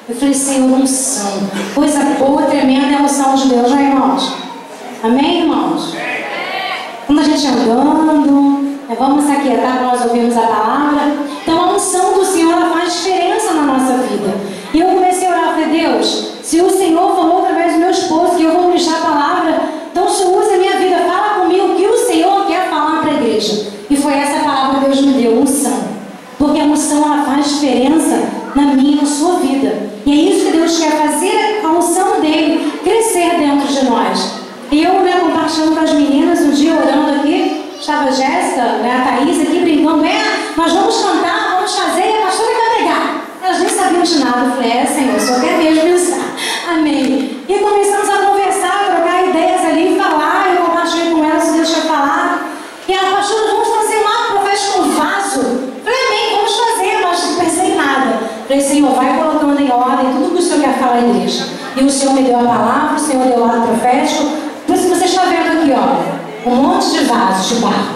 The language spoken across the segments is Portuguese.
Eu falei, Senhor, unção. Coisa boa, tremenda é a unção de Deus, né, irmãos? Amém, irmãos? Quando a gente andando, vamos aquietar para nós ouvirmos a palavra. Então a unção do Senhor, ela faz diferença na nossa vida. E eu comecei a orar, falei, Deus, se o Senhor falou através do meu esposo que eu vou ministrar a palavra, então o Senhor usa a minha vida, fala comigo o que o Senhor quer falar para a igreja. E foi essa palavra que Deus me deu, unção. Porque a unção, ela faz diferença na minha e na sua vida. E é isso que Deus quer fazer, a unção dele crescer dentro de nós. E eu, compartilhando com as meninas, um dia orando aqui, estava a Jéssica, a Thaís aqui brincando, nós vamos cantar, vamos fazer, e a pastora vai pregar. Elas nem sabiam de nada. Eu falei, Senhor, só quer mesmo usar. Amém. E começamos a conversar, a trocar ideias ali, falar, eu compartilhei com elas o que Deus tinha falado. E a pastora, vamos fazer um ato profético no vaso. Eu falei, amém, vamos fazer, mas não pensei em nada. Eu falei, Senhor, vai colocando em ordem tudo que o Senhor quer falar à igreja. E o Senhor me deu a palavra, o Senhor deu o ato profético. Por isso que você está vendo aqui, ó, um monte de vasos de barro.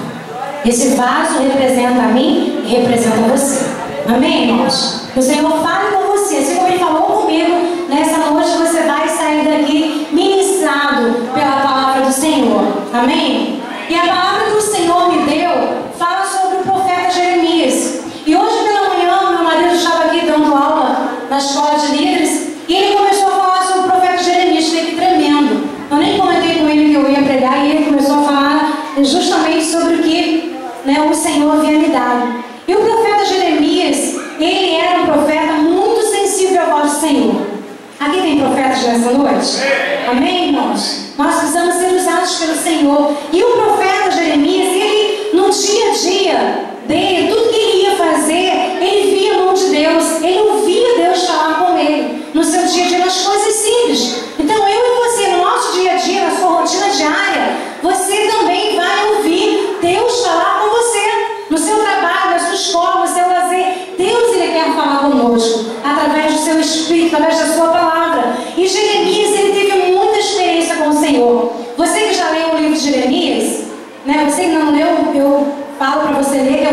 Esse vaso representa a mim e representa você. Amém, irmãos? O Senhor fale com você. Assim como Ele falou comigo, nessa noite você vai sair daqui ministrado pela palavra do Senhor. Amém? E a palavra que o Senhor me deu fala sobre o profeta Jeremias. E hoje pela manhã, meu marido estava aqui dando aula na escola de líderes e ele começou a falar sobre o profeta Jeremias. Fiquei tremendo. Eu nem comentei com ele que eu ia pregar e ele começou a falar justamente sobre o que o Senhor havia me dado. E o profeta Jeremias, ele era um profeta muito sensível à voz do Senhor. Aqui tem profetas nessa noite? Amém, irmãos? Nós precisamos ser usados pelo Senhor. E o profeta Jeremias, ele no dia a dia dele, tudo que ele ia fazer, ele via a mão de Deus, ele ouvia Deus falar com ele no seu dia a dia, nas coisas simples. Então eu e você, no nosso dia a dia, na sua rotina diária, você também vai ouvir Deus falar com você, no seu trabalho, na sua escola, no seu lazer. Deus, ele quer falar conosco através do seu Espírito, através da sua palavra. E Jeremias, ele teve muita experiência com o Senhor. Você que já leu o livro de Jeremias, você que não leu, eu falo para você ler, que é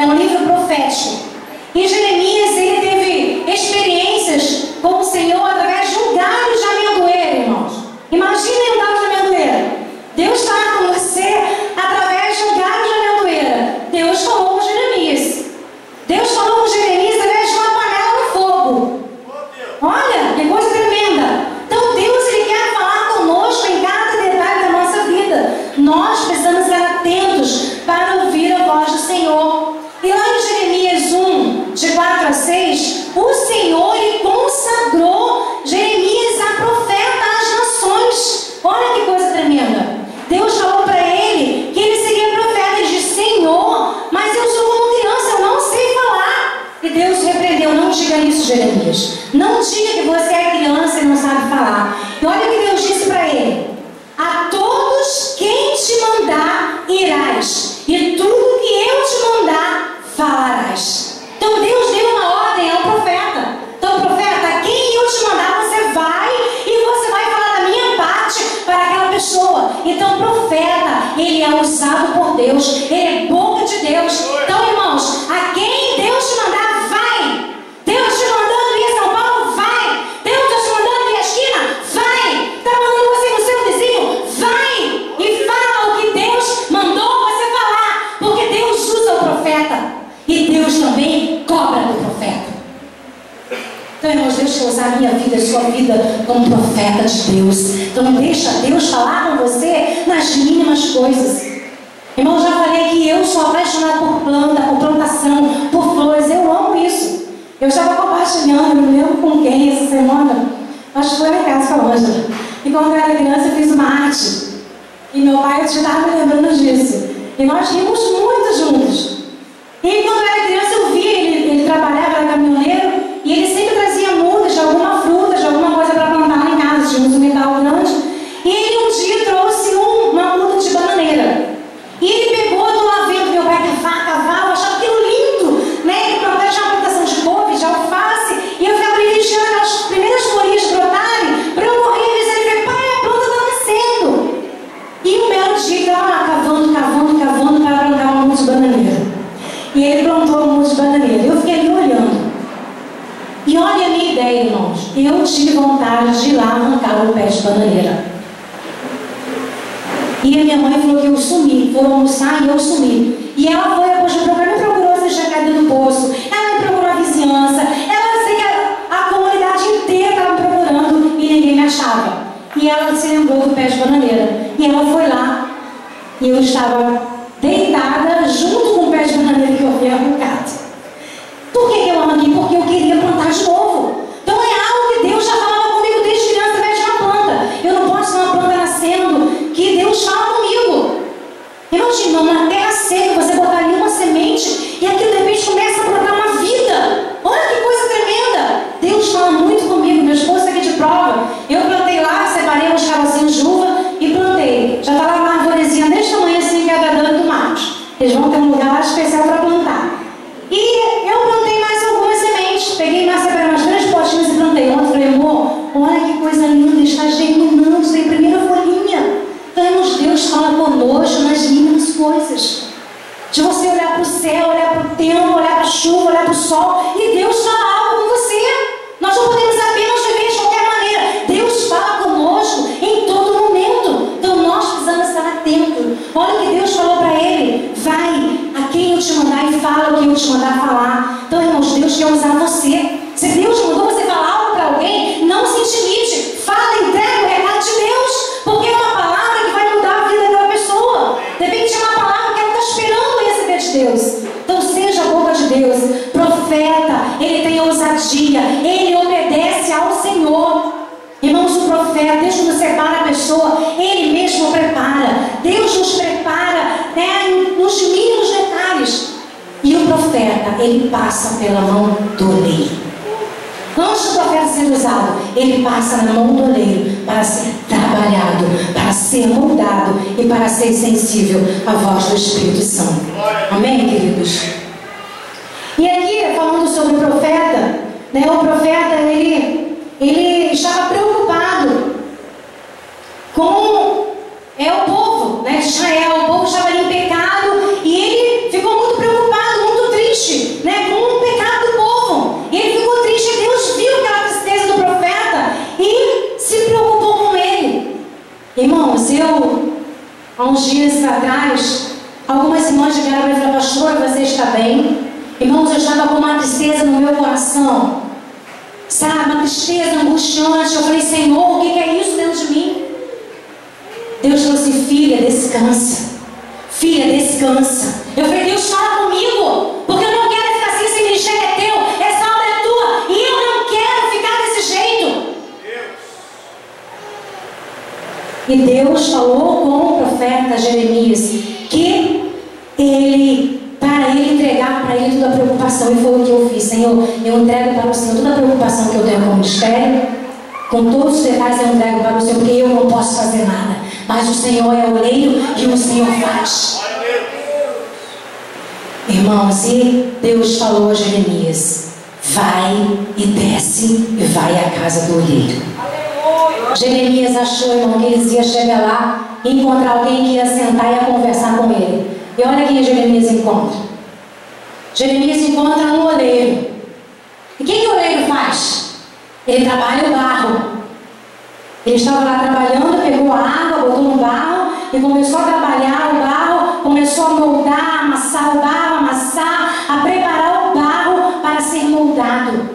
um livro profético. E Jeremias, ele teve experiências com o Senhor através de um galho de amendoeira, irmãos. Imaginem um galho de amendoeira. Deus está com você através de um galho de amendoeira. Deus falou com Jeremias. Deus falou com Jeremias através de uma panela no fogo. Olha, que coisa tremenda. Então Deus, ele quer falar conosco em cada detalhe da nossa vida. Nós precisamos estar atentos para ouvir a voz do Senhor. E lá em Jeremias 1, de 4 a 6, o Senhor, ele consagrou Jeremias a profeta às nações. Olha que coisa tremenda. Deus falou para ele que ele seria profeta. Ele disse, Senhor, mas eu sou como criança, eu não sei falar. E Deus repreendeu, não diga isso, Jeremias. Não diga que você é criança e não sabe falar. E olha o que Deus disse para ele. A todos quem te mandar irás, e tudo que eu te mandar falarás. Então Deus deu uma ordem ao profeta. Então, profeta, quem eu te mandar, você vai e você vai falar da minha parte para aquela pessoa. Então, profeta, ele é usado por Deus, ele é boca de Deus. Então, irmãos, a quem Deus te mandar, vai. Deus te mandando ir a São Paulo, vai. Deus está te mandando ir à esquina, vai. Está mandando você no seu vizinho, vai. E fala o que Deus mandou você falar, porque Deus usa o profeta. E Deus também cobra do profeta. Então, irmãos, deixa eu usar a minha vida, a sua vida como profeta de Deus. Então, deixa Deus falar com você nas mínimas coisas. Irmão, já falei que eu sou apaixonada por planta, por plantação, por flores. Eu amo isso. Eu estava compartilhando, não lembro com quem essa semana. Acho que foi na casa com a Ângela. E quando eu era criança, eu fiz uma arte. E meu pai já estava me lembrando disso. E nós rimos muito juntos. E quando eu era criança, eu vi ele trabalhava, era caminhoneiro, e ele sempre trazia mudas de alguma fruta, de alguma coisa para plantar lá em casa. Tínhamos um quintal grande. E ele um dia trouxe uma muda de bananeira. E ele pegou do lavento, meu pai cavava, achava aquilo lindo, né? Ele plantava já uma plantação de couve, de alface, e eu ficava ali deixando aquelas primeiras folhinhas brotarem, para eu correr e dizer, ele falou, pai, a planta está nascendo. E um belo dia ele estava lá cavando para eu tive vontade de ir lá arrancar o pé de bananeira. E a minha mãe falou que eu sumi, foram almoçar e eu sumi. E ela foi, depois de procurar, me procurou se deixar caída do poço. Ela me procurou a vizinhança. Ela sei que a comunidade inteira estava me procurando e ninguém me achava. E ela se lembrou do pé de bananeira. E ela foi lá. E eu estava deitada junto com o pé de bananeira que eu havia arrancado. Por que eu arranquei? Porque eu queria plantar de novo. Então é algo que Deus já falava comigo desde criança, através de uma planta. Eu não posso ter uma planta nascendo que Deus fala comigo. Imagina, uma terra seca, você botar ali uma semente e aquilo de repente começa a brotar uma vida. Olha que coisa tremenda. Deus fala muito comigo, meu esposo está aqui de prova. Eu plantei lá, separei uns carocinhos de uva e plantei. Já está lá uma arvorezinha deste tamanho assim que é da dando tomate. Eles vão ter um lugar lá especial para plantar. E eu plantei mais algumas sementes. Peguei mais, separei umas 3 potinhos e plantei. Ontem falei, amor, olha que coisa linda, está germinando, isso é a primeira folhinha. Então, irmãos, Deus fala conosco nas mínimas coisas. De você olhar para o céu, olhar para o tempo, olhar para a chuva, olhar para o sol, e Deus fala algo com você. Nós não podemos apenas viver de qualquer maneira. Deus fala conosco em todo momento. Então nós precisamos estar atentos. Olha o que Deus falou para ele: vai a quem eu te mandar e fala o que eu te mandar falar. Então, irmãos, Deus quer usar você. Se Deus mandou você falar algo para alguém, não se intimide. Fala, entrega o recado de Deus, porque é uma palavra que vai mudar a vida daquela pessoa. De repente é uma palavra que ela está esperando receber de Deus. Então seja a boca de Deus. Profeta, ele tem ousadia, ele obedece ao Senhor. Irmãos, o profeta, Deus nos separa a pessoa, ele mesmo prepara. Deus nos prepara, nos mínimos detalhes. E o profeta, ele passa pela mão do oleiro. Antes do profeta ser usado, ele passa na mão do oleiro para ser trabalhado, para ser moldado e para ser sensível à voz do Espírito Santo. Amém, queridos? E aqui, falando sobre o profeta, o profeta, ele estava preocupado com o povo de Israel. O povo estava ali em pecado e ele ficou muito preocupado, muito triste com o pecado do povo. E ele ficou triste e Deus viu aquela tristeza do profeta e se preocupou com ele. Irmãos, há uns dias atrás, algumas irmãs chegaram para mim e falaram: pastora, você está bem? Irmãos, eu estava com uma tristeza no meu coração, sabe, uma tristeza angustiante. Eu falei: Senhor, o que é isso dentro de mim? Deus falou assim: filha, descansa. Filha, descansa. Eu falei: Deus, fala comigo, porque eu não quero ficar assim. Esse ministério é teu, essa obra é tua, e eu não quero ficar desse jeito. E Deus falou com o profeta Jeremias que para ele entregar para ele toda a preocupação. E foi o que eu fiz. Senhor, eu entrego para o Senhor toda a preocupação que eu tenho com o ministério, com todos os detalhes eu entrego para o Senhor, porque eu não posso fazer nada, mas o Senhor é o oleiro e o Senhor faz. Irmãos, e Deus falou a Jeremias: vai e desce e vai à casa do oleiro. Jeremias achou, irmão, que eles iam chegar lá e encontrar alguém que ia sentar e ia conversar com ele. E olha quem Jeremias encontra. Jeremias encontra um oleiro. E o que o oleiro faz? Ele trabalha o barro. Ele estava lá trabalhando, pegou a água, botou no barro e começou a trabalhar o barro, começou a moldar, amassar o barro, a preparar o barro para ser moldado.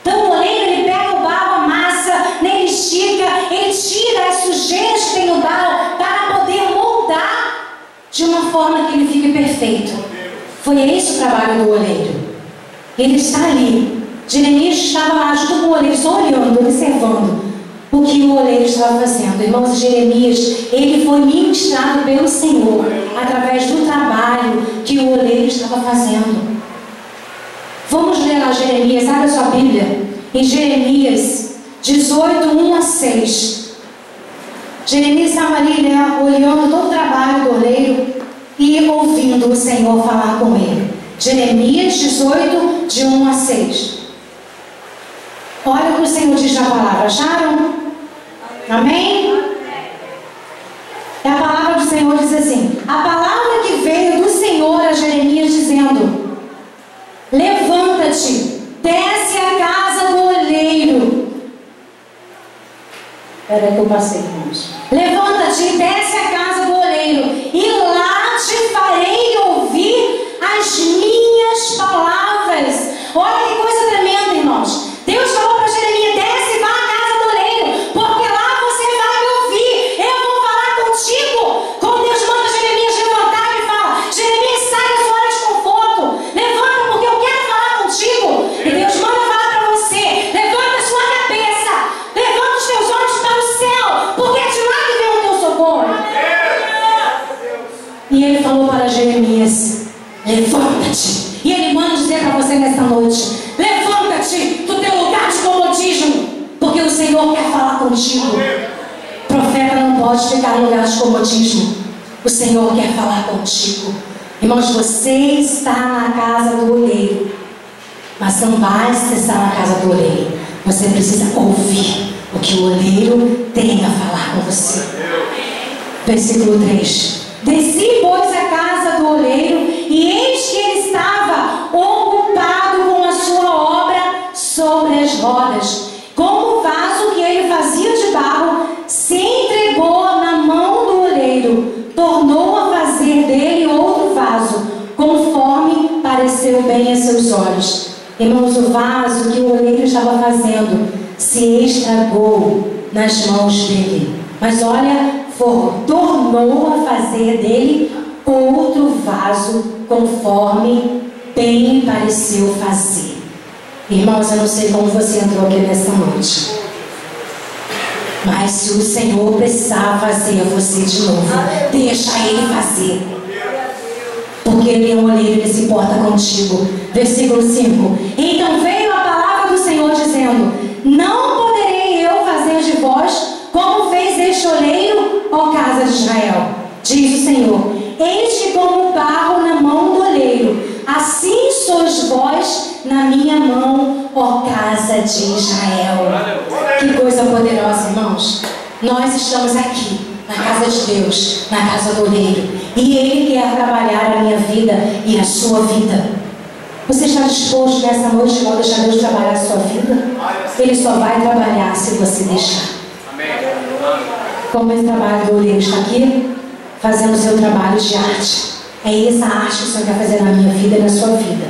Então o oleiro, ele pega o barro, amassa, ele estica, ele tira as sujeiras que tem no barro para poder moldar de uma forma que ele fique perfeito. Foi esse o trabalho do oleiro. Ele está ali. Jeremias estava lá junto com o oleiro, só olhando, observando o que o oleiro estava fazendo. Irmãos, Jeremias, ele foi ministrado pelo Senhor através do trabalho que o oleiro estava fazendo. Vamos ler lá Jeremias, abre a sua Bíblia, em Jeremias 18, 1 a 6. Jeremias estava ali, olhando todo o trabalho do oleiro e ouvindo o Senhor falar com ele. Jeremias 18, de 1 a 6. Olha o que o Senhor diz na palavra. Acharam? Amém? E a palavra do Senhor diz assim: a palavra que veio do Senhor a Jeremias dizendo: levanta-te, desce à casa do oleiro, Espera que eu passei, irmãos. Levanta-te e desce à casa do oleiro, e lá te farei ouvir as minhas palavras. Olha que coisa tremenda, irmãos. Deus falou para Jeremias: desce e vá à casa do oleiro, porque lá você vai me ouvir. Eu vou falar contigo. Como Deus manda Jeremias levantar, ele fala: Jeremias, sai da sua área de conforto. Levanta, porque eu quero falar contigo. E Deus manda falar para você: levanta a sua cabeça, levanta os teus olhos para o céu, porque é de lá que vem o teu socorro. E ele falou para Jeremias: levanta-te. E ele manda dizer para você nesta noite: levanta-te do teu lugar de comodismo, porque o Senhor quer falar contigo. O profeta não pode ficar no lugar de comodismo. O Senhor quer falar contigo. Irmãos, você está na casa do oleiro, mas não basta estar na casa do oleiro. Você precisa ouvir o que o oleiro tem a falar com você. Versículo 3: desci, pois, à casa do oleiro, e eis que ele estava ocupado com a sua obra sobre as rodas. Como o vaso que ele fazia de barro se entregou na mão do oleiro, tornou a fazer dele outro vaso, conforme pareceu bem a seus olhos. Irmãos, o vaso que o oleiro estava fazendo se estragou nas mãos dele. Mas olha, tornou a fazer dele outro vaso, conforme bem pareceu fazer. Irmãos, eu não sei como você entrou aqui nesta noite, mas se o Senhor precisar fazer você de novo, deixa Ele fazer, porque Ele é um oleiro que se importa contigo. Versículo 5: então veio a palavra do Senhor dizendo: não poderei eu fazer de vós como fez este oleiro, ó casa de Israel. Diz o Senhor: eis que como barro na mão do oleiro, assim sois vós na minha mão, ó casa de Israel. Que coisa poderosa, irmãos. Nós estamos aqui na casa de Deus, na casa do oleiro, e Ele quer trabalhar a minha vida e a sua vida. Você está disposto nessa noite, irmão, deixar Deus trabalhar a sua vida? Ele só vai trabalhar se você deixar. Como esse trabalho do oleiro está aqui, fazendo o seu trabalho de arte. É essa arte que o Senhor quer fazer na minha vida e na sua vida.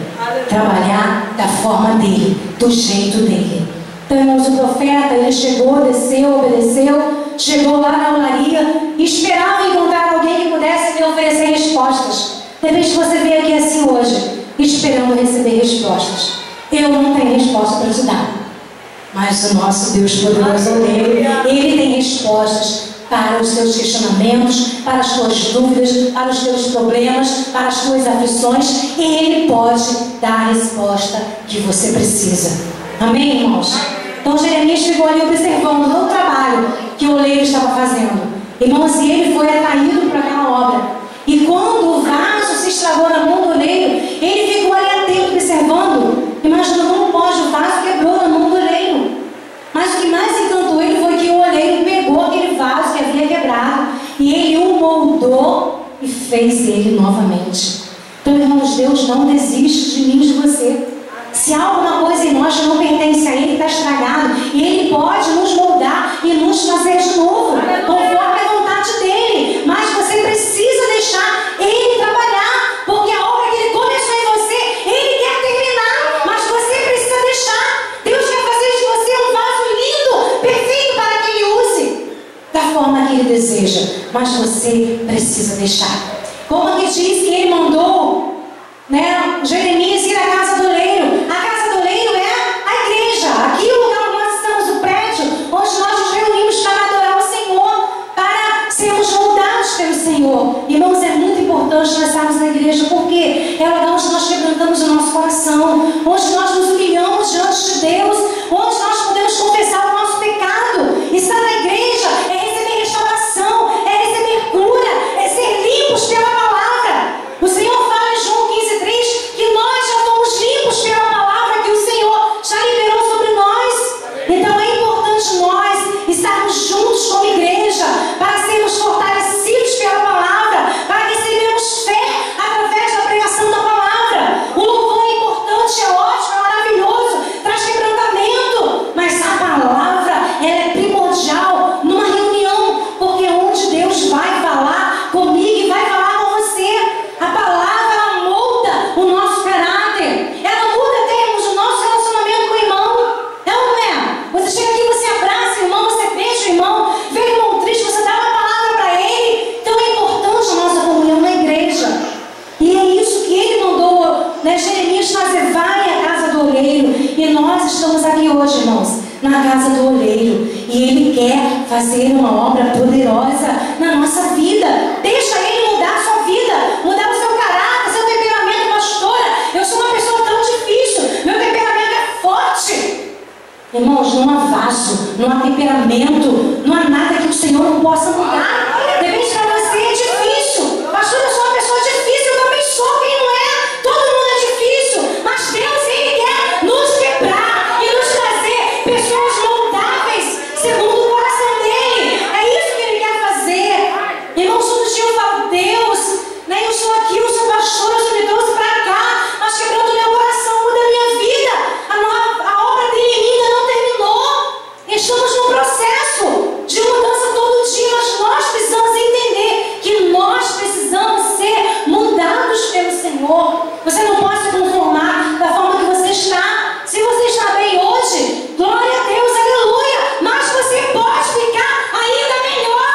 Trabalhar da forma dele, do jeito dele. Então, irmãos, o profeta, ele chegou, desceu, obedeceu, chegou lá na olaria e esperava encontrar alguém que pudesse lhe oferecer respostas. De repente você veio aqui assim hoje, esperando receber respostas. Eu não tenho resposta para te dar, mas o nosso Deus poderoso, Ele tem respostas para os teus questionamentos, para as tuas dúvidas, para os teus problemas, para as tuas aflições. E Ele pode dar a resposta que você precisa. Amém, irmãos? Então Jeremias ficou ali observando todo o trabalho que o oleiro estava fazendo. Irmãos, e ele foi atraído para aquela obra. E quando o vaso se estragou na mão do oleiro, ele ficou ali atento, observando. Imagina como pode, o vaso quebrou na mão do oleiro. Mas o que mais encantou ele foi que o oleiro pegou aquele vaso que havia quebrado e ele o moldou e fez ele novamente. Então, irmãos, Deus não desiste de mim e de você. Se há alguma coisa em nós que não pertence a Ele, está estragado, e Ele pode nos moldar e nos fazer de novo, conforme a vontade dEle. Mas você precisa deixar Ele trabalhar, porque a obra que Ele começou em você, Ele quer terminar, mas você precisa deixar. Deus quer fazer de você um vaso lindo, perfeito para que Ele use, da forma que Ele deseja, mas você precisa deixar. Como que diz que Ele mandou, Jeremias ir à casa do oleiro. A casa do oleiro é a igreja, aqui o lugar onde nós estamos, o prédio, onde nós nos reunimos para adorar o Senhor, para sermos moldados pelo Senhor. Irmãos, é muito importante nós estarmos na igreja, porque é o lugar onde nós quebrantamos o nosso coração, onde nós nos humilhamos diante de Deus, onde nós podemos confessar o nosso pecado. Estar na igreja é receber restauração, é receber cura, é ser limpos pela palavra. O Senhor fala em João 15:3 que nós já fomos limpos pela palavra que o Senhor já liberou sobre nós. Então é importante nós estarmos juntos como igreja para sermos fortalecidos pela palavra, para recebermos fé através da pregação da palavra. O louvor é importante, é ótimo, é maravilhoso, traz quebrantamento. na casa do oleiro. E Ele quer fazer uma obra poderosa na nossa vida. Deixa Ele mudar a sua vida, mudar o seu caráter, seu temperamento, pastora. Eu sou uma pessoa tão difícil, meu temperamento é forte. Irmãos, não há vaso, não há temperamento, não há nada que o Senhor não possa mudar. De repente para você é difícil. Pastor, eu sou uma pessoa difícil, eu também sou, quem não é? Todo mundo é difícil, mas Deus, Ele quer nos quebrar e nos fazer pessoas moldáveis segundo o coração dEle. É isso que Ele quer fazer. Irmãos, todo dia eu falo, Deus, né, eu sou aqui, eu sou pastor, eu sou me trouxe para cá, mas quebrando o meu coração, muda a minha vida. A obra dEle em mim ainda não terminou. Estamos num processo de mudança todo dia, mas nós precisamos entender que nós precisamos ser mudados pelo Senhor. Você não pode se conformar da forma que você está. Se você está bem hoje, glória a Deus, aleluia, mas você pode ficar ainda melhor.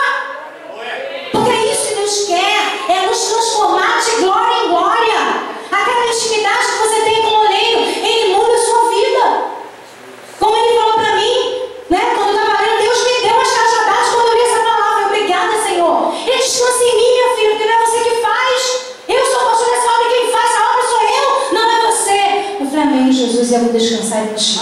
Porque é isso que Deus quer, é nos transformar de glória em glória. Aquela intimidade que você tem com o oleiro, Ele muda a sua vida. Como Ele falou para mim, né? Quando eu estava lendo, Deus me deu as cajadadas quando eu li essa palavra. Obrigada, Senhor. Ele descansa em mim, minha filha, porque não é você que faz. Eu sou pastor dessa obra e quem faz a obra sou eu, não é você. Eu falei, amém, Jesus, eu vou descansar em ti.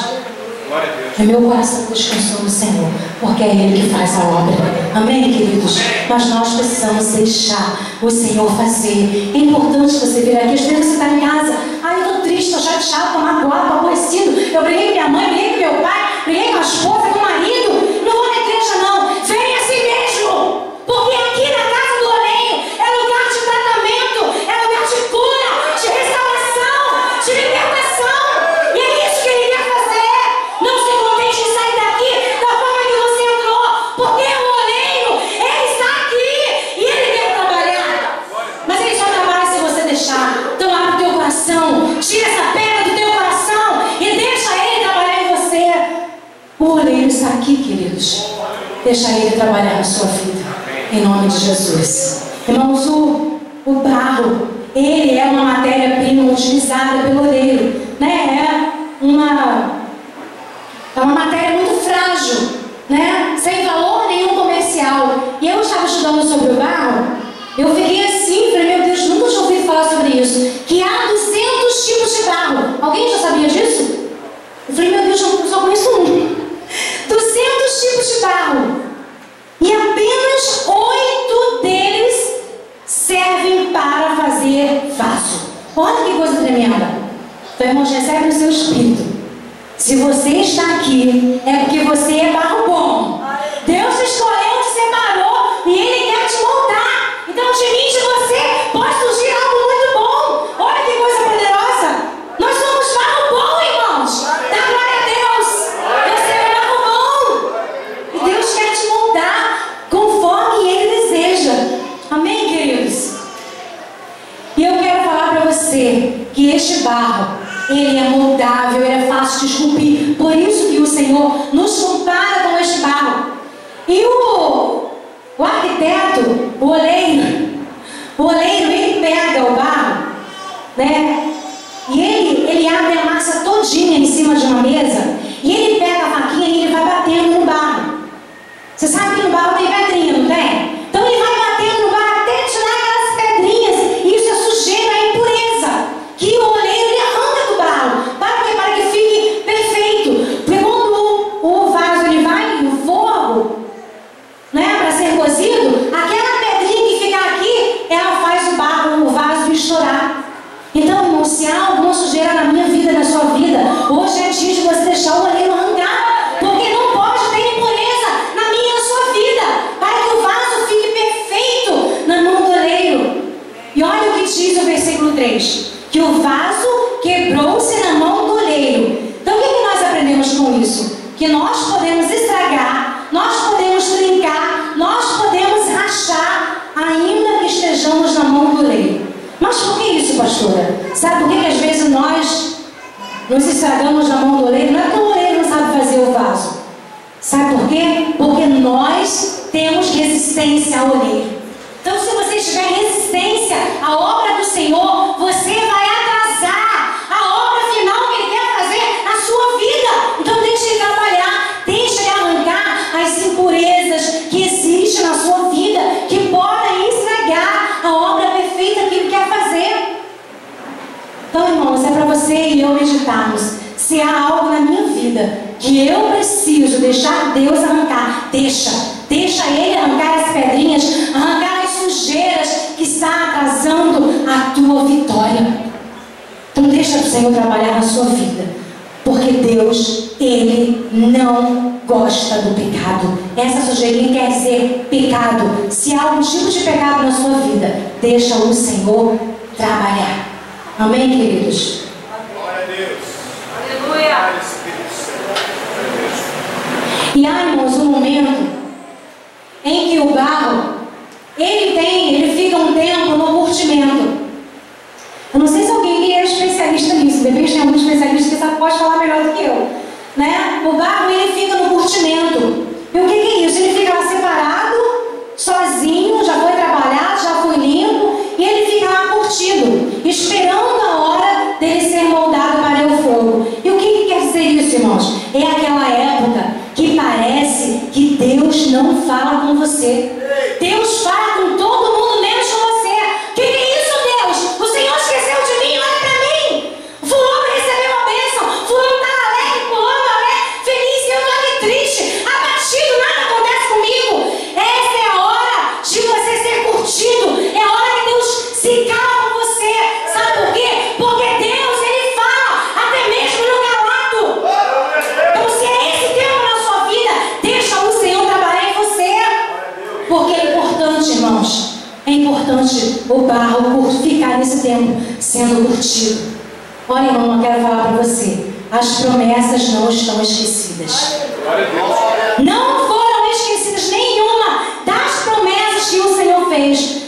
É meu coração que descansou no Senhor, porque é Ele que faz a obra. Amém, queridos? Mas nós precisamos deixar o Senhor fazer. É importante você vir aqui. Às vezes você está em casa, eu estou triste, estou chateado, estou magoado, estou aborrecido. Eu briguei com minha mãe, briguei com meu pai, briguei com a esposa, com o marido. Não vou na igreja, não. Vem assim mesmo. Porque aqui na casa do oleiro é lugar de tratamento, é lugar de cura, de restauração, de libertação. E é isso que Ele quer fazer. Não se contente de sair daqui da forma que você entrou, porque o oleiro, Ele está aqui e Ele quer trabalhar. Mas Ele só trabalha se você deixar. Então abre o teu coração, tira essa pedra do teu coração e deixa Ele trabalhar em você. O oleiro está aqui, queridos. Deixa Ele trabalhar na sua vida, em nome de Jesus. Irmãos, o barro, ele é uma matéria-prima utilizada pelo oleiro, né? É uma matéria muito frágil, né? Sem valor nenhum comercial. E eu estava estudando sobre o barro, eu fiquei assim, falei, meu Deus, nunca tinha ouvido falar sobre isso. Que há 200 tipos de barro. Alguém já sabia disso? Eu falei, meu Deus, eu só conheço um. 200 tipos de barro. E apenas 8 deles servem para fazer vaso. Olha que coisa tremenda. Então, irmãos, recebe no seu espírito. Se você está aqui, é porque você é barro bom. Deus te escolheu, te separou e Ele quer te moldar. Então, de mim, de você, pode surgir algo muito bom. Olha que coisa poderosa. Nós somos barro bom, irmãos. Dá glória a Deus. Você é barro bom. E Deus quer te moldar conforme Ele deseja. Amém, queridos? E eu quero falar para você que este barro, ele é moldável, ele é fácil de esculpir. Por isso que o Senhor nos compara com este barro. E o arquiteto, o oleiro, ele pega o barro, né? E ele abre a massa todinha em cima de uma mesa. E ele pega a faquinha e ele vai batendo no barro. Você sabe que no barro tem pedrinha, não tem? Então ele vai batendo no barro até tirar aquelas pedrinhas. E isso é sujeira, é impureza. Que o oleiro ele arranca do barro. Para que fique perfeito. Porque quando o vaso ele vai no fogo, né, para ser cozido, aquela pedrinha que fica aqui, ela faz o vaso estourar. Então, irmão, se há alguma sujeira na minha vida, na sua vida, hoje é dia de você deixar o oleiro arrancar. Porque não pode ter impureza na minha e na sua vida, para que o vaso fique perfeito na mão do oleiro. E olha o que diz o versículo 3. Que o vaso quebrou-se na mão do oleiro. Então o que nós aprendemos com isso? Que nós podemos estragar, nós podemos trincar, nós podemos rachar, ainda que estejamos na mão do oleiro. Mas por que isso, pastora? Sabe por que às vezes nós nos estragamos na mão do oleiro? Não é que o oleiro não sabe fazer o vaso. Sabe por quê? Porque nós temos resistência ao oleiro. Então, se você tiver resistência à obra do Senhor, você vai atrasar a obra final que Ele quer fazer na sua vida. Então, deixe Ele trabalhar. que eu preciso deixar Deus arrancar, deixa Ele arrancar as pedrinhas, arrancar as sujeiras que está atrasando a tua vitória. Então deixa o Senhor trabalhar na sua vida, porque Deus, Ele não gosta do pecado. Essa sujeirinha quer dizer pecado. Se há algum tipo de pecado na sua vida, deixa o Senhor trabalhar. Amém, queridos? Glória a Deus. Aleluia. E há, irmãos, um momento em que o barro, ele fica um tempo no curtimento. Eu não sei se alguém é especialista nisso, de repente tem algum especialista que pode falar melhor do que eu, né? O barro, ele fica no curtimento. E o que é isso? Ele fica lá separado, sozinho, já foi trabalhado, já foi limpo, e ele fica lá curtido, esperando a hora dele ser moldado para o fogo. E o que quer dizer isso, irmãos? É aquela época que parece que Deus não fala com você. Deus fala com todo mundo, menos com você. O que é isso, Deus? O Senhor esqueceu de mim, olha para mim. Fulano recebeu uma bênção, fulano está alegre, fulano alegre, feliz, e eu estou aqui triste, abatido, nada acontece comigo. Essa é a hora de você ser curtido, é a hora que Deus se cala com você. Sabe por quê? Porque Deus, Ele fala até mesmo no calado. Então, se é esse tempo na sua vida, deixa o Senhor trabalhar em você. Porque é importante, irmãos, é importante o barro ficar nesse tempo sendo curtido. Olha, irmão, eu quero falar para você, as promessas não estão esquecidas. Não foram esquecidas nenhuma das promessas que o Senhor fez.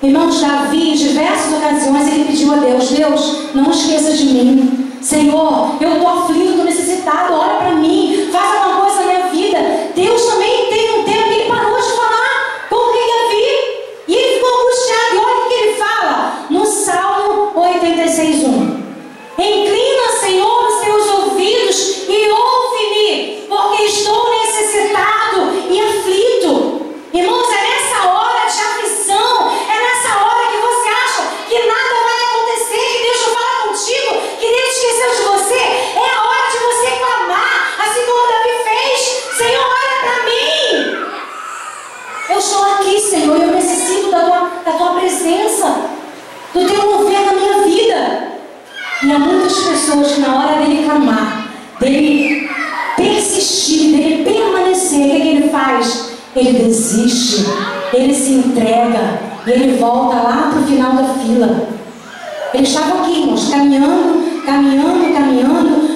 Irmãos, Davi, em diversas ocasiões, ele pediu a Deus: Deus, não esqueça de mim. Senhor, eu estou aflito, estou necessitado, olha para mim, faz alguma coisa na minha vida. Deus também tem um tempo que ele parou de falar com o rei Davi. E ele ficou angustiado. E olha o que ele fala no Salmo 86:1. Inclina, Senhor, os teus ouvidos e ouve-me, porque estou necessitado e aflito. Irmãos, é nessa hora de aflição, é nessa hora que você acha que nada vai acontecer, que Deus não fala contigo, que Deus esqueceu de você. É a hora de você clamar, assim como Davi fez: Senhor, olha para mim. Eu estou aqui, Senhor, eu necessito da tua presença, do teu mover na minha vida. E há muitas pessoas que, na hora dele clamar, dele persistir, dele permanecer, o que ele faz? Ele desiste, ele se entrega, e ele volta lá para o final da fila. Ele estava aqui, irmãos, caminhando,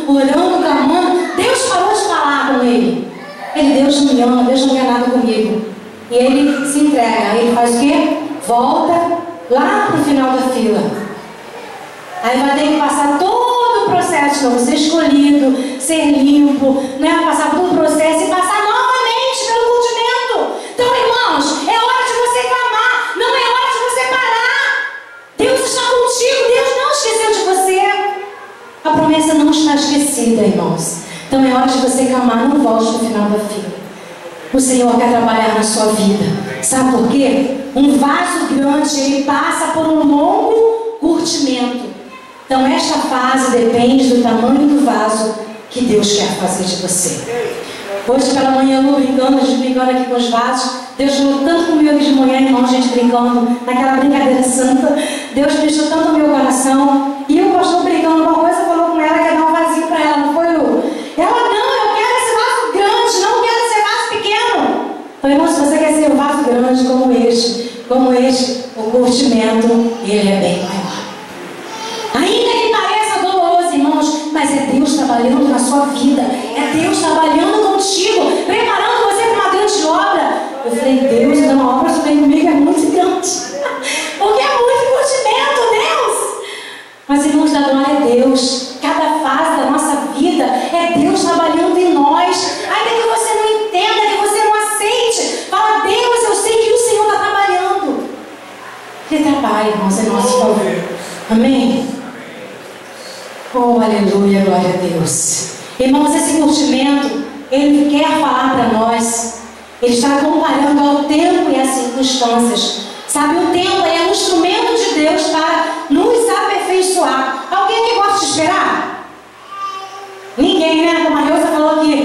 orando, clamando. Deus parou de falar com ele. Deus não me ama, Deus não quer nada comigo. E ele se entrega. Aí ele faz o quê? Volta lá para o final da fila. Aí vai ter que passar todo o processo para você escolhido, ser limpo, né? Passar todo o processo e passar novamente pelo curtimento. Então, irmãos, é hora de você clamar, não é hora de você parar. Deus está contigo, Deus não esqueceu de você. A promessa não está esquecida, irmãos. Então é hora de você clamar, não volte no final da fila. O Senhor quer trabalhar na sua vida. Sabe por quê? Um vaso grande, ele passa por um longo curtimento. Então esta fase depende do tamanho do vaso que Deus quer fazer de você. Hoje pela manhã eu brincando, a gente brincando aqui com os vasos. Deus falou tanto comigo de manhã, irmão, a gente brincando, naquela brincadeira santa. Deus mexeu tanto no meu coração. E o pastor brincando uma coisa, falou com ela que ia dar um vasinho para ela, não foi, Lu? Ela: não, eu quero esse vaso grande, não quero esse vaso pequeno. Então, irmão, se você quer ser um vaso grande como este, o curtimento, ele é bem maior. Ainda que pareça doloroso, irmãos, mas é Deus trabalhando na sua vida, é Deus trabalhando contigo, preparando você para uma grande obra. Eu falei: Deus, uma obra que vem comigo é muito grande, porque é muito curtimento, Deus. Mas, irmãos, da glória a Deus, cada fase da nossa vida é Deus trabalhando em nós. Ainda que você não entenda, que você não aceite, fala: Deus, eu sei que o Senhor está trabalhando. Ele trabalha, irmãos, é nosso favor. Amém? Oh, aleluia, glória a Deus. Irmãos, esse curtimento, ele quer falar para nós. Ele está comparando ao tempo e às circunstâncias. Sabe, o tempo é um instrumento de Deus para nos aperfeiçoar. Alguém que gosta de esperar? Ninguém, né? Como a Reusa falou aqui,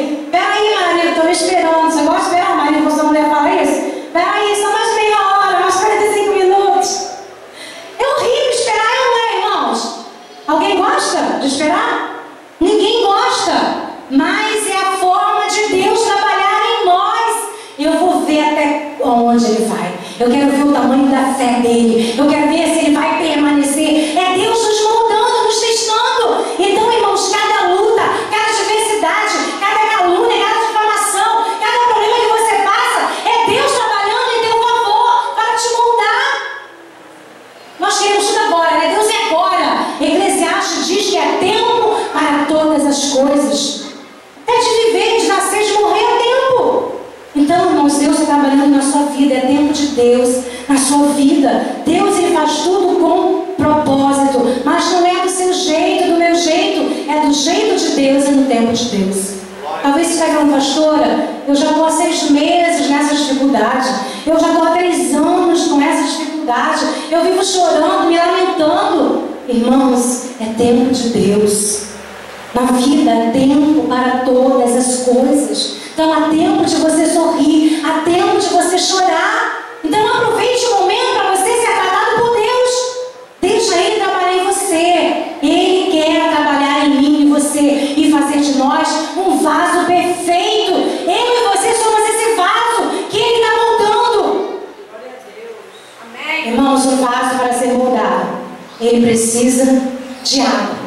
é dele. Eu quero ver se ele vai permanecer. É Deus nos moldando, nos testando. Então, irmãos, cada luta, cada adversidade, cada calúnia, cada difamação, cada problema que você passa, é Deus trabalhando em teu favor para te moldar. Nós queremos tudo agora, né? Deus é agora. Eclesiastes diz que é tempo para todas as coisas. É de viver, de nascer, de morrer, é tempo. Então, irmãos, Deus está trabalhando na sua vida. É tempo de Deus na sua vida. Deus, ele faz tudo com propósito. Mas não é do seu jeito, do meu jeito. É do jeito de Deus e no tempo de Deus. Talvez você está falando, pastora, eu já estou há 6 meses nessa dificuldade. Eu já estou há 3 anos com essa dificuldade. Eu vivo chorando, me lamentando. Irmãos, é tempo de Deus. Na vida há tempo para todas as coisas. Então há tempo de você sorrir, há tempo de você chorar. Então aproveite o momento para você ser tratado por Deus. Deixa Ele trabalhar em você. Ele quer trabalhar em mim e você e fazer de nós um vaso perfeito. Eu e você somos esse vaso que Ele está moldando. Amém. Irmãos, um vaso para ser moldado, ele precisa de água.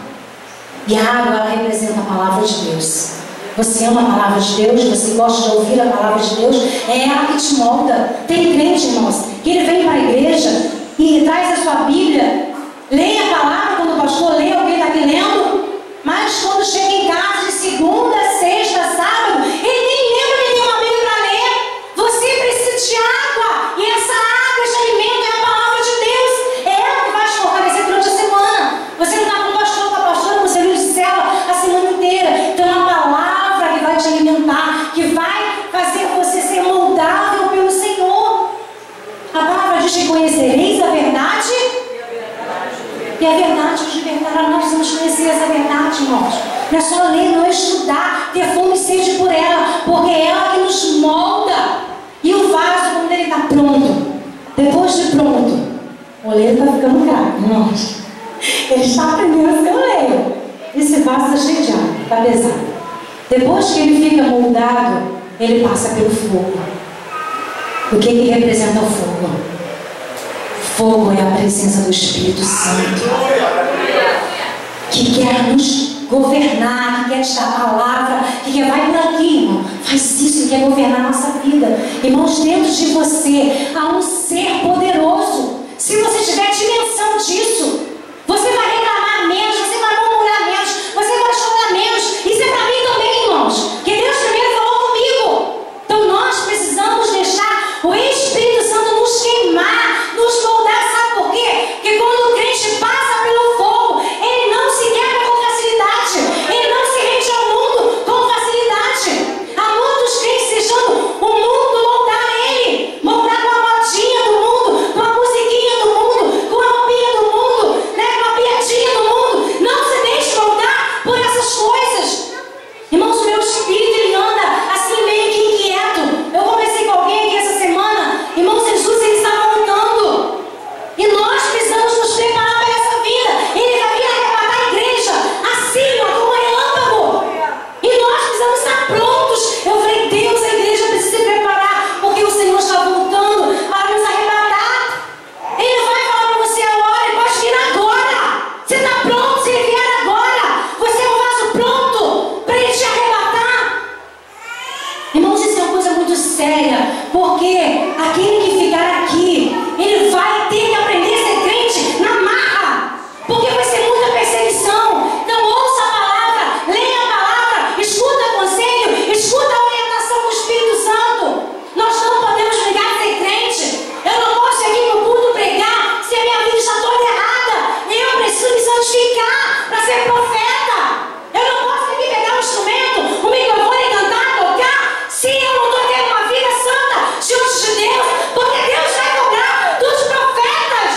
E a água, ela representa a palavra de Deus. Você ama a palavra de Deus, você gosta de ouvir a palavra de Deus, é ela que te molda. Tem crente, irmãos, que ele vem para a igreja e traz a sua Bíblia, lê a palavra quando o pastor lê, alguém está aqui lendo, mas quando chega em casa de segunda, sexta, sábado, ele nem lembra que tem uma Bíblia para ler. Você precisa de água, e essa água, esse alimento é a palavra de Deus. É ela que vai te fortalecer durante a semana. Você não está com o pastor, com a pastora, com o serviço de célula a semana inteira. Então é a palavra que vai te alimentar, que vai fazer você ser moldável pelo Senhor. A palavra diz que conhecereis a verdade, e a verdade nos libertará. Nós precisamos conhecer essa verdade, irmãos. Não é só ler, não é estudar, ter fome e sede por ela, porque é ela que nos molda. E o vaso, quando ele está pronto, depois de pronto, o oleiro está ficando caro, irmãos. Ele está aprendendo a ser oleiro. Esse vaso está cheio de água, está pesado. Depois que ele fica moldado, ele passa pelo fogo. O que representa o fogo? Fogo é a presença do Espírito Santo, que quer nos governar, que quer te dar a palavra, que quer, vai por aqui, irmão, faz isso, que quer governar a nossa vida. Irmãos, dentro de você há um ser poderoso. Se você tiver dimensão disso, você vai reclamar menos, você vai murmurar menos, você vai chorar menos. Isso é para mim também, irmãos, que Deus primeiro falou comigo. Então nós precisamos deixar o Espírito Santo nos queimar, nos moldar. Sabe por quê? Porque quando o crente passa pelo fogo, ele não se quebra com facilidade, ele não se rende ao mundo com facilidade. Há muitos crentes deixando o mundo moldar ele, moldar com a modinha do mundo, com a musiquinha do mundo, com a roupinha do mundo, né, com a piadinha do mundo. Não se deixe moldar por essas coisas. Irmãos, o meu espírito, ele anda assim meio que inquieto. Eu conversei com alguém aqui essa semana. Irmãos, Jesus, ele está voltando. E nós precisamos nos preparar para essa vida. Ele vai vir arrebatar a igreja assim, ó, como um relâmpago. E nós precisamos estar prontos. Eu falei, Deus, a igreja precisa se preparar, porque o Senhor está voltando para nos arrebatar. Ele não vai falar para você agora, ele pode vir agora. Você está pronto? Se ele vier agora, você é um vaso pronto para ele te arrebatar. Irmãos, isso é uma coisa muito séria, porque aquele que ficar aqui, ele vai ter que aprender a ser crente na marra, porque vai ser muita perseguição. Então ouça a palavra, leia a palavra, escuta conselho, escuta a orientação do Espírito Santo. Nós não podemos brigar de ser crente. Eu não posso aqui no culto pregar se a minha vida está toda errada. Eu preciso me santificar para ser profeta. Eu não posso aqui pegar um instrumento, um microfone e cantar, tocar, se eu não estou tendo uma vida santa diante de Deus, porque Deus vai cobrar dos profetas.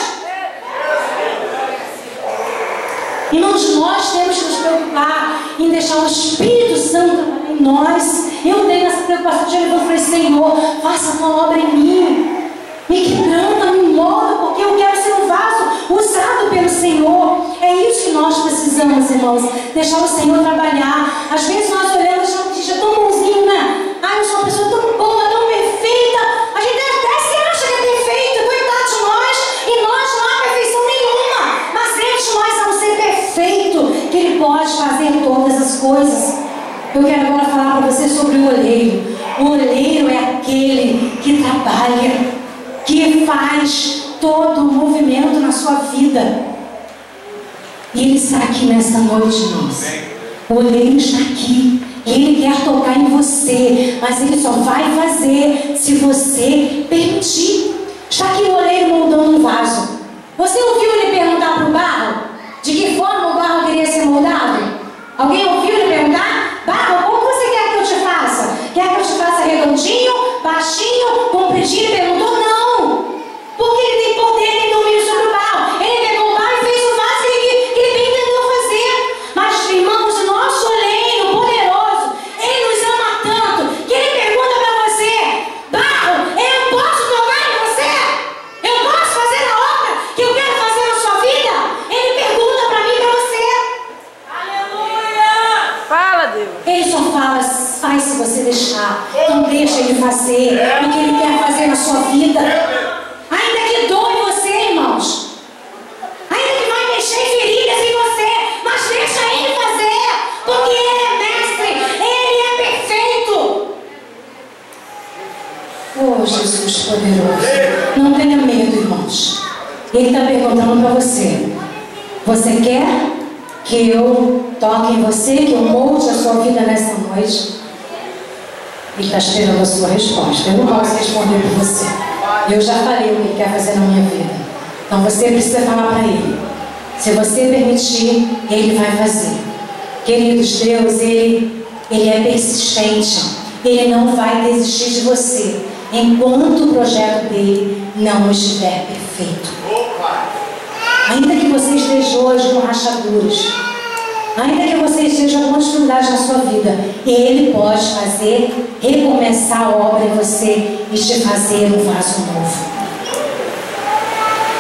Irmãos, nós temos que nos preocupar em deixar o Espírito Santo trabalhar em nós. Eu tenho essa preocupação de eu falei, Senhor, faça uma obra em mim, me quebranta, me molda, porque eu quero ser um vaso usado pelo Senhor. É isso que nós precisamos, irmãos, deixar o Senhor trabalhar. Às vezes nós olhamos e achamos que é tão bonzinho, né? Ai, eu sou uma pessoa tão boa, tão perfeita. A gente até se acha que é perfeita, coitado de nós. Eu quero agora falar para você sobre o oleiro. O oleiro é aquele que trabalha, que faz todo o movimento na sua vida. E Ele está aqui nesta noite, irmãos. O oleiro está aqui. Ele quer tocar em você, mas Ele só vai fazer se você permitir. Está aqui o oleiro moldando um vaso. Você ouviu ele perguntar para o barro de que forma o barro queria ser moldado? Alguém ouviu ele perguntar? Barro, como você quer que eu te faça? Quer que eu te faça redondinho, baixinho, compridinho? Ele perguntou, não. Porque Ele tem poder, Ele tem domínio sobre o barro. Ele pegou o barro e fez o vaso que Ele bem entendeu fazer. Mas, irmãos, o nosso oleiro poderoso, Ele nos ama tanto, que Ele pergunta para você, barro, eu posso tocar em você? Eu posso fazer a obra que eu quero fazer na sua vida? Ele pergunta para mim e para você. Aleluia! Fala, Deus. Ele só faz se você deixar. Então deixa Ele fazer o que Ele quer fazer na sua vida. Ainda que doe você, irmãos. Ainda que vai mexer feridas em você. Mas deixa Ele fazer. Porque Ele é mestre. Ele é perfeito. Oh, Jesus poderoso. Não tenha medo, irmãos. Ele está perguntando para você. Você quer que eu toque em você, que eu molde a sua vida nessa noite? Ele está esperando a sua resposta. Eu não posso responder por você. Eu já falei o que Ele quer fazer na minha vida. Então você precisa falar para Ele. Se você permitir, Ele vai fazer. Queridos, Deus, Ele é persistente. Ele não vai desistir de você enquanto o projeto dele não estiver perfeito. Ainda que você esteja hoje com rachaduras, ainda que você esteja com dificuldades na sua vida, Ele pode fazer, recomeçar a obra em você e te fazer um vaso novo.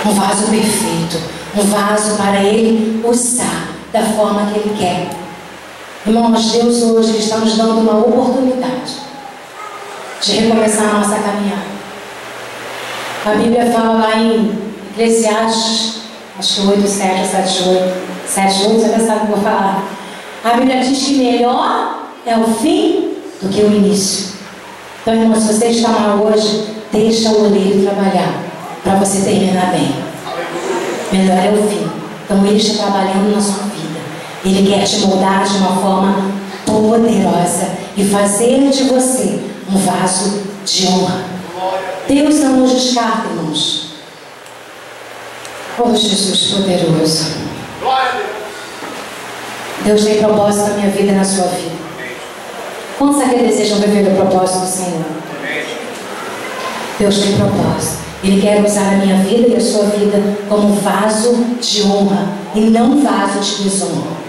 Um vaso perfeito. Um vaso para Ele usar da forma que Ele quer. Irmãos, Deus hoje está nos dando uma oportunidade de recomeçar a nossa caminhada. A Bíblia fala lá em Eclesiastes, acho que 8, 7, 7, 8. 7, 8, você já sabe o que eu vou falar. A Bíblia diz que melhor é o fim do que o início. Então, irmão, se você está mal hoje, deixa o oleiro trabalhar para você terminar bem. Melhor é o fim. Então, Ele está trabalhando na sua vida. Ele quer te moldar de uma forma poderosa e fazer de você um vaso de honra. Deus não nos descarta, irmãos. Oh, Jesus poderoso. Deus tem propósito na minha vida e na sua vida. Quantos aqui desejam viver o propósito do Senhor? Deus tem propósito. Ele quer usar a minha vida e a sua vida como vaso de honra e não vaso de desonra.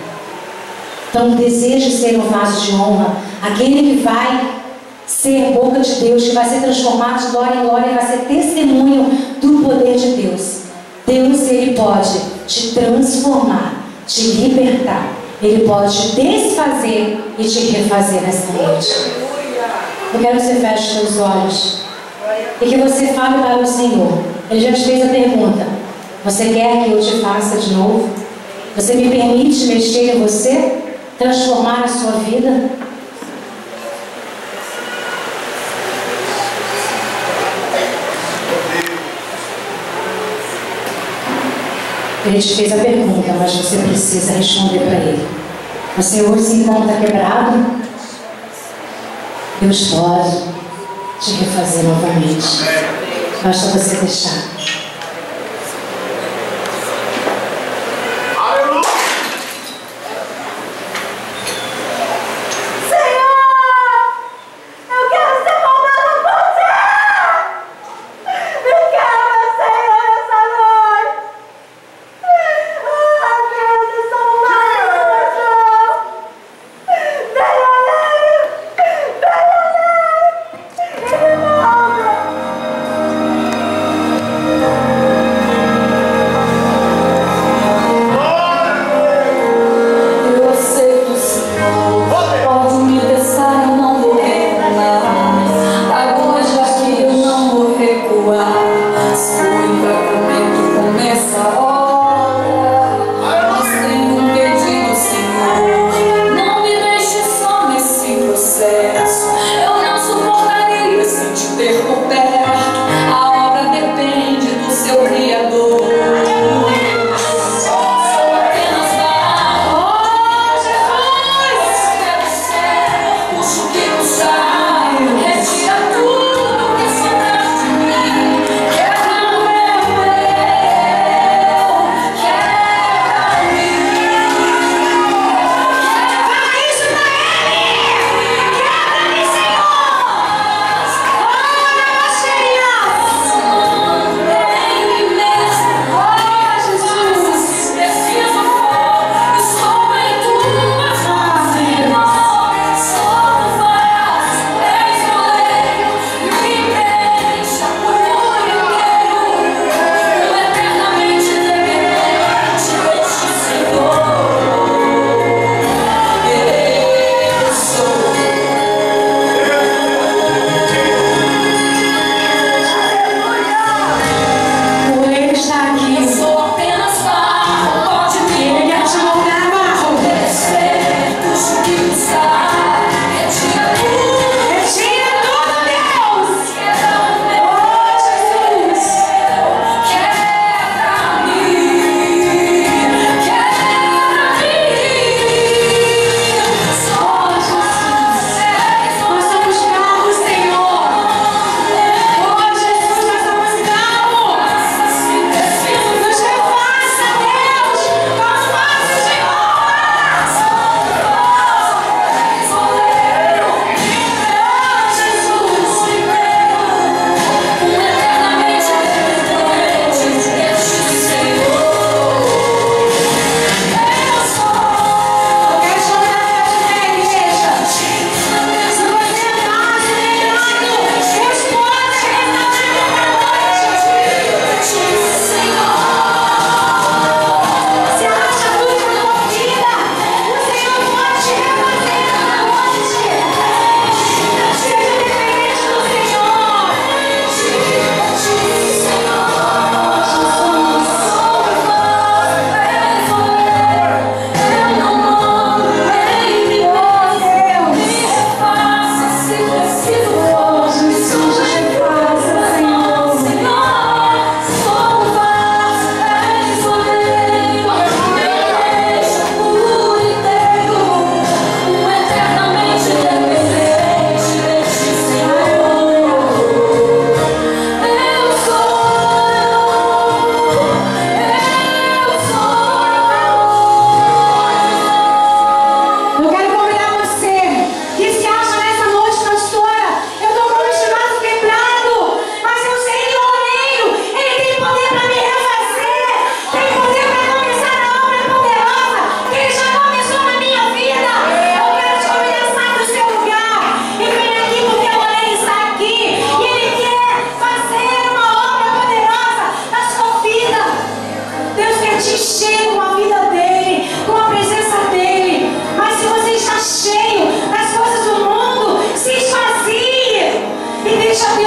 Então, desejo ser um vaso de honra, aquele que vai ser boca de Deus, que vai ser transformado de glória em glória e vai ser testemunho do poder de Deus. Deus, Ele pode te transformar, te libertar. Ele pode te desfazer e te refazer nesta noite. Eu quero que você feche os seus olhos e que você fale para o Senhor. Ele já te fez a pergunta: você quer que eu te faça de novo? Você me permite mexer em você? Transformar a sua vida? Ele te fez a pergunta, mas você precisa responder para Ele. Você hoje se encontra quebrado? Deus pode te refazer novamente. Basta você deixar.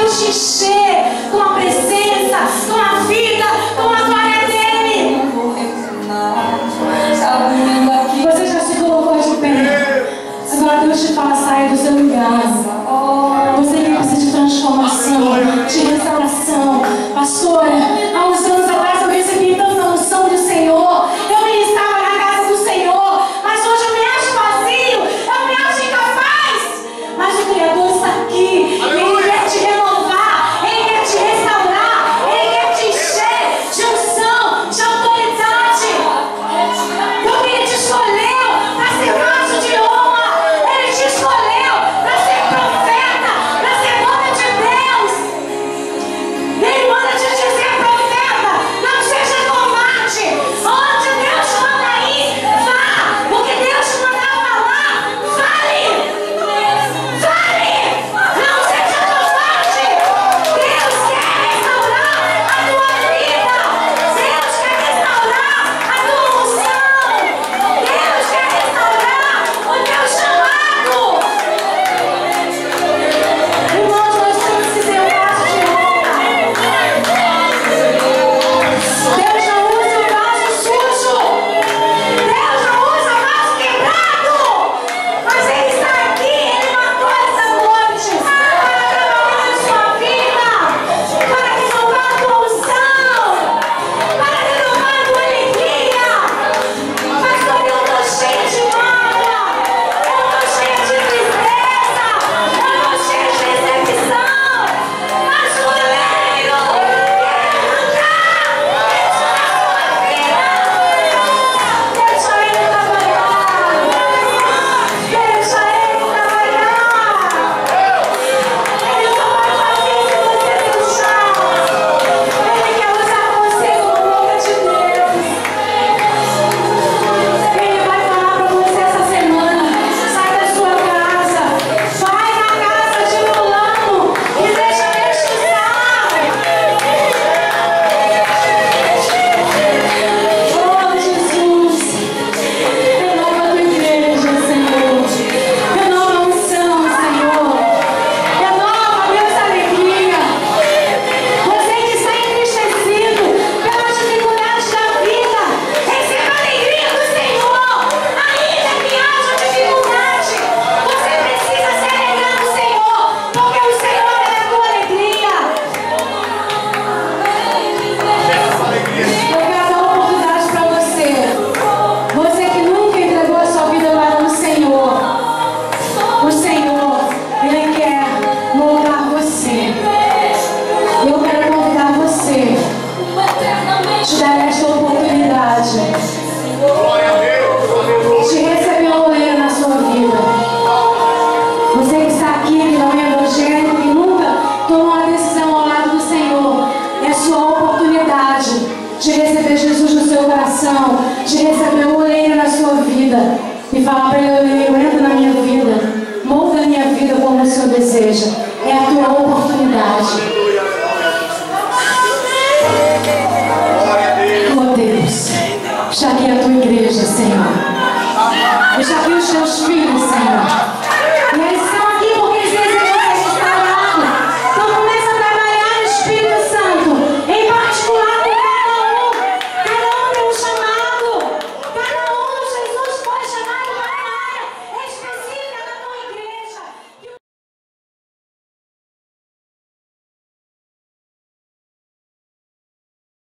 Deus te encher com a presença, com a vida, com a glória dele. Você já se colocou de pé. Agora Deus te fala, saia do seu lugar. Você que precisa de transformação, de restauração. Pastora, há uns anos atrás eu recebi tanta unção do Senhor. Eu ministrava na casa do Senhor, mas hoje eu me acho vazio, eu me acho incapaz. Mas o Criador está aqui. Ele quer te renovar, Ele quer te restaurar, Ele quer te encher de unção, de autoridade. Porque Ele te escolheu para ser vaso de honra. Ele te escolheu para ser profeta, para ser homem de Deus. Ele manda te dizer, profeta, não seja covarde. Onde Deus manda ir, vá. O que Deus te mandar falar, fale. Fale. Não seja covarde. Deus quer restaurar a tua vida. Deus quer restaurar a tua unção. Deus quer restaurar o teu chamado. Irmãos, nós temos que ser um vaso de honra. Deus não usa o vaso sujo. Deus não usa o vaso quebrado. Mas Ele está aqui, Ele matou essa noite para trabalhar na sua vida, para renovar a tua unção, para renovar a tua alegria. Pastor, eu estou cheia de mágoa, eu estou cheia de tristeza, eu estou cheia de decepção. Ajoelho, deixa Ele trabalhar. Deixa Ele trabalhar. Ele só vai fazer se você deixar. Ele quer usar você como boca de Deus. Ele vai falar para você essa semana: sai da sua casa, vai na casa de fulano e deixa Deus te usar. Oh, Jesus, renova a tua igreja, Senhor. Renova a unção, Senhor. Renova, Deus, a alegria. Você que está entristecido pelas dificuldades da vida, receba a alegria do Senhor. Ainda que haja dificuldade, você precisa se alegrar no Senhor, porque o Senhor é a tua alegria. Eu quero dar uma oportunidade para você. Você que nunca entregou a sua vida lá no Senhor. O Senhor, Ele quer moldar você. Eu quero convidar você, te dar esta oportunidade de receber um oleiro na sua vida. Você que está aqui, que não é evangélico, que nunca tomou uma decisão ao lado do Senhor, é a sua oportunidade de receber Jesus no seu coração, de receber um oleiro na sua vida e falar para Ele: oleiro, entra na minha vida, molda a minha vida como o Senhor deseja. É a tua oportunidade.